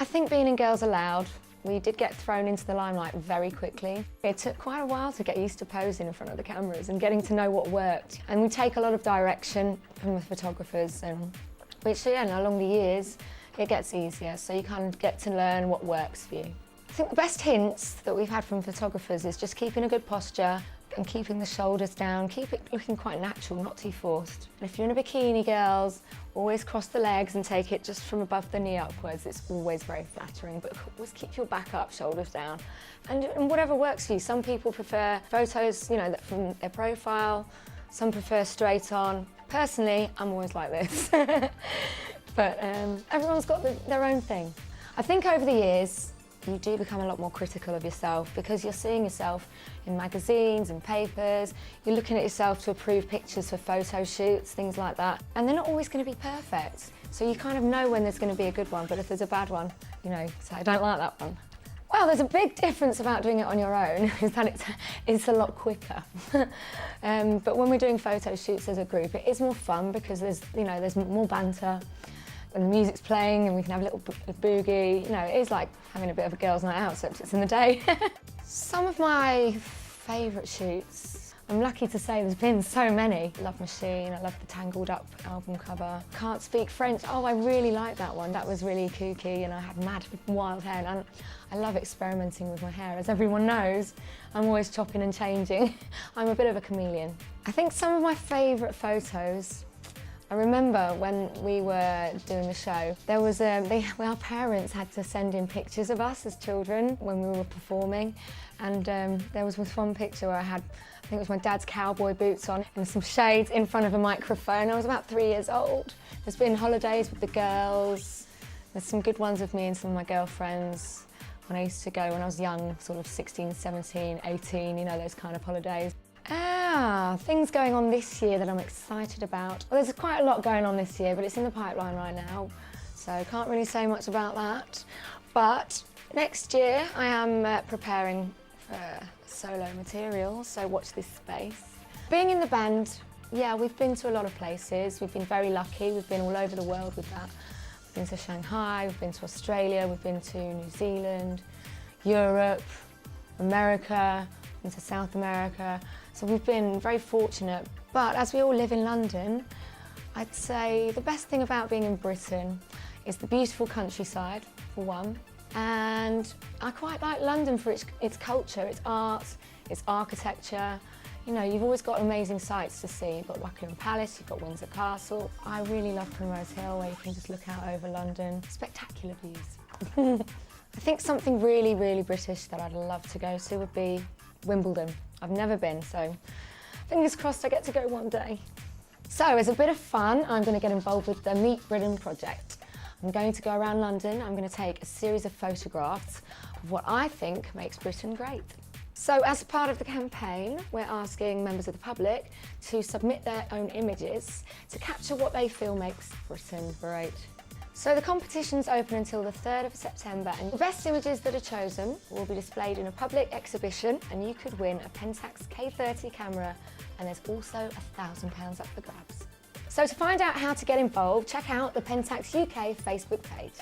I think being in Girls Aloud, we did get thrown into the limelight very quickly. It took quite a while to get used to posing in front of the cameras and getting to know what worked. And we take a lot of direction from the photographers, which along the years, it gets easier. So you kind of get to learn what works for you. I think the best hints that we've had from photographers is just keeping a good posture and keeping the shoulders down, keep it looking quite natural, not too forced. And if you're in a bikini, girls, always cross the legs and take it just from above the knee upwards. It's always very flattering, but always keep your back up, shoulders down, and whatever works for you. Some people prefer photos, from their profile. Some prefer straight on. Personally, I'm always like this. But everyone's got their own thing. I think over the years, you do become a lot more critical of yourself because you're seeing yourself in magazines and papers, you're looking at yourself to approve pictures for photo shoots, things like that. And they're not always going to be perfect. So you kind of know when there's going to be a good one, but if there's a bad one, so I don't like that one. Well, there's a big difference about doing it on your own, is that it's a lot quicker. But when we're doing photo shoots as a group, it is more fun because there's more banter. When the music's playing and we can have a little boogie, it is like having a bit of a girls' night out, except it's in the day. Some of my favourite shoots, I'm lucky to say there's been so many. Love Machine, I love the Tangled Up album cover. Can't Speak French, oh, I really like that one. That was really kooky and I had mad wild hair. And I love experimenting with my hair. As everyone knows, I'm always chopping and changing. I'm a bit of a chameleon. I think some of my favourite photos, I remember when we were doing the show, there was our parents had to send in pictures of us as children when we were performing, and there was this one picture where I think it was my dad's cowboy boots on and some shades in front of a microphone. I was about 3 years old. There's been holidays with the girls. There's some good ones of me and some of my girlfriends when I used to go when I was young, sort of 16, 17, 18, those kind of holidays. Things going on this year that I'm excited about. Well, there's quite a lot going on this year, but it's in the pipeline right now, so I can't really say much about that. But next year I am preparing for solo material, so watch this space. Being in the band, yeah, we've been to a lot of places. We've been very lucky. We've been all over the world with that. We've been to Shanghai, we've been to Australia, we've been to New Zealand, Europe, America, into South America, so we've been very fortunate. But as we all live in London, I'd say the best thing about being in Britain is the beautiful countryside, for one, and I quite like London for its culture, its art, its architecture. You've always got amazing sights to see. You've got Buckingham Palace, you've got Windsor Castle. I really love Primrose Hill, where you can just look out over London. Spectacular views. I think something really, really British that I'd love to go to would be Wimbledon. I've never been, so fingers crossed I get to go one day. So as a bit of fun, I'm going to get involved with the Meet Britain project. I'm going to go around London. I'm going to take a series of photographs of what I think makes Britain great. So as part of the campaign, we're asking members of the public to submit their own images to capture what they feel makes Britain great. So the competition's open until the 3rd of September, and the best images that are chosen will be displayed in a public exhibition, and you could win a PENTAX K30 camera, and there's also £1,000 up for grabs. So to find out how to get involved, check out the PENTAX UK Facebook page.